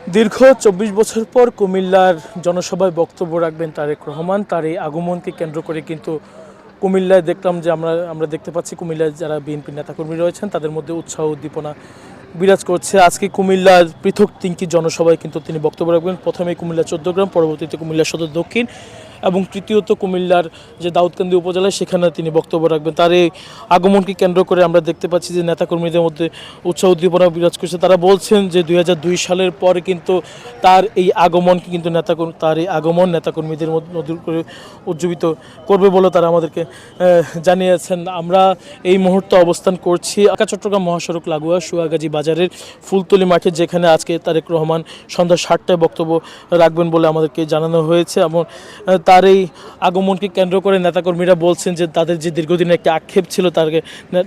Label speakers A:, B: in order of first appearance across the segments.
A: দীর্ঘ ২৪ বছর পর কুমিল্লার জনসভায় বক্তব্য রাখবেন তারেক রহমান। তার এই আগমনকে কেন্দ্র করে কিন্তু কুমিল্লায় দেখলাম যে আমরা দেখতে পাচ্ছি কুমিল্লায় যারা বিএনপির নেতাকর্মী রয়েছেন তাদের মধ্যে উৎসাহ উদ্দীপনা বিরাজ করছে। আজকে কুমিল্লার পৃথক ৩টি জনসভায় কিন্তু তিনি বক্তব্য রাখবেন। প্রথমে কুমিল্লা ১৪ গ্রাম, পরবর্তীতে কুমিল্লা সদর দক্ষিণ এবং তৃতীয়ত কুমিল্লার যে দাউদকান্দি উপজেলায় সেখানে তিনি বক্তব্য রাখবেন। তার এই আগমনকে কেন্দ্র করে আমরা দেখতে পাচ্ছি যে নেতাকর্মীদের মধ্যে উৎসাহ উদ্দীপনা বিরাজ করছে। তারা বলছেন যে ২০০২ সালের পরে কিন্তু তার এই আগমনকে কিন্তু তার এই আগমন নেতাকর্মীদের মধ্যে নতুন করে উজ্জীবিত করবে বলে তারা আমাদেরকে জানিয়েছেন। আমরা এই মুহূর্তে অবস্থান করছি ঢাকা চট্টগ্রাম মহাসড়ক লাগোয়া সুয়াগাজী বাজারের ফুলতলি মাঠে, যেখানে আজকে তারেক রহমান সন্ধ্যা ৭টায় বক্তব্য রাখবেন বলে আমাদেরকে জানানো হয়েছে। এবং তার এই আগমনকে কেন্দ্র করে নেতাকর্মীরা বলছেন যে তাদের যে দীর্ঘদিনের একটা আক্ষেপ ছিল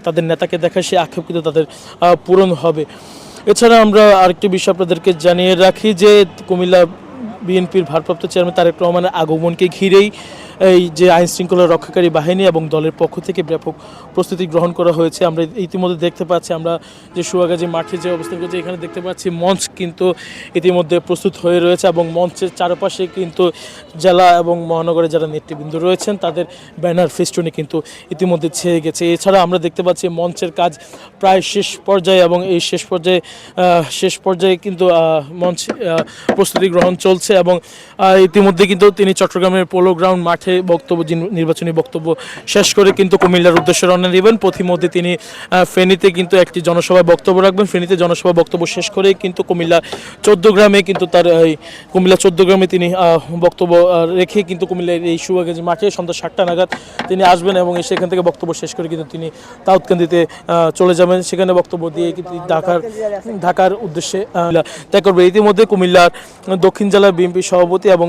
A: তাদের নেতাকে দেখা, সেই আক্ষেপ কিন্তু তাদের পূরণ হবে। এছাড়া আমরা আরেকটি বিষয় আপনাদেরকে জানিয়ে রাখি যে কুমিল্লা বিএনপির ভারপ্রাপ্ত চেয়ারম্যান তারেক রহমানের আগমনকে ঘিরেই এই যে আইন শৃঙ্খলা রক্ষাকারী বাহিনী এবং দলের পক্ষ থেকে ব্যাপক প্রস্তুতি গ্রহণ করা হয়েছে। আমরা ইতিমধ্যে দেখতে পাচ্ছি, আমরা যে সুয়াগাজী মাঠে যে অবস্থান করছি এখানে দেখতে পাচ্ছি মঞ্চ কিন্তু ইতিমধ্যে প্রস্তুত হয়ে রয়েছে এবং মঞ্চের চারপাশে কিন্তু জেলা এবং মহানগরের যারা নেতৃবৃন্দ রয়েছেন তাদের ব্যানার ফেস্টুনে কিন্তু ইতিমধ্যে ছেয়ে গেছে। এছাড়া আমরা দেখতে পাচ্ছি মঞ্চের কাজ প্রায় শেষ পর্যায়ে এবং এই শেষ পর্যায়ে কিন্তু মঞ্চ প্রস্তুতি গ্রহণ চলছে এবং ইতিমধ্যে কিন্তু তিনি চট্টগ্রামের পোলো গ্রাউন্ড মাঠে নির্বাচনী বক্তব্য শেষ করে কিন্তু কুমিল্লার উদ্দেশ্যে রওনা দিবেন। পথিমধ্যে তিনি ফেনীতে কিন্তু একটি জনসভায় বক্তব্য রাখবেন। ফেনীতে জনসভা বক্তব্য শেষ করে কিন্তু কুমিল্লা ১৪ গ্রামে কিন্তু কুমিল্লা ১৪ গ্রামে তিনি বক্তব্য রেখে কিন্তু কুমিল্লার এই সুয়াগাজী মাঠে সন্ধ্যা ৭টা নাগাদ তিনি আসবেন এবং সেখান থেকে বক্তব্য শেষ করে কিন্তু তিনি দাউদকান্দিতে চলে যাবেন। সেখানে বক্তব্য দিয়ে কিন্তু ঢাকার উদ্দেশ্যে ত্যাগ করবে। ইতিমধ্যে কুমিল্লার দক্ষিণ জেলা বিএনপি সভাপতি এবং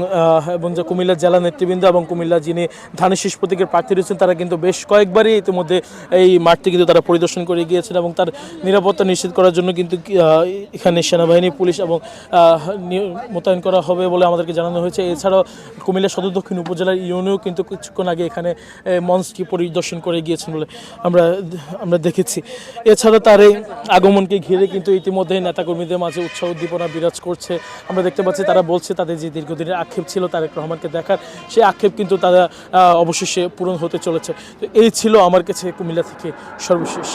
A: কুমিল্লার জেলা নেতৃবৃন্দ এবং কুমিল্লা যিনি ধানের শীষ প্রতীকের প্রার্থী রয়েছেন তারা কিন্তু বেশ কয়েকবারই ইতিমধ্যে এই মাঠটি কিন্তু তারা পরিদর্শন করে গিয়েছেন এবং তার নিরাপত্তা নিশ্চিত করার জন্য কিন্তু এখানে সেনাবাহিনী, পুলিশ এবং মোতায়েন করা হবে বলে আমাদেরকে জানানো হয়েছে। এছাড়াও কুমিল্লা সদর দক্ষিণ উপজেলার ইউনিও কিন্তু কিছুক্ষণ আগে এখানে মঞ্চটি পরিদর্শন করে গিয়েছেন বলে আমরা দেখেছি। এছাড়া তার এই আগমনকে ঘিরে কিন্তু ইতিমধ্যে নেতাকর্মীদের মাঝে উৎসাহ উদ্দীপনা বিরাজ করছে। আমরা দেখতে পাচ্ছি তারা বলছে তাদের যে দীর্ঘদিনের আক্ষেপ ছিল তারেক রহমানকে দেখার, সেই আক্ষেপ কিন্তু তারা অবশেষে পূরণ হতে চলেছে। তো এই ছিল আমার কাছে কুমিল্লা থেকে সর্বশেষ।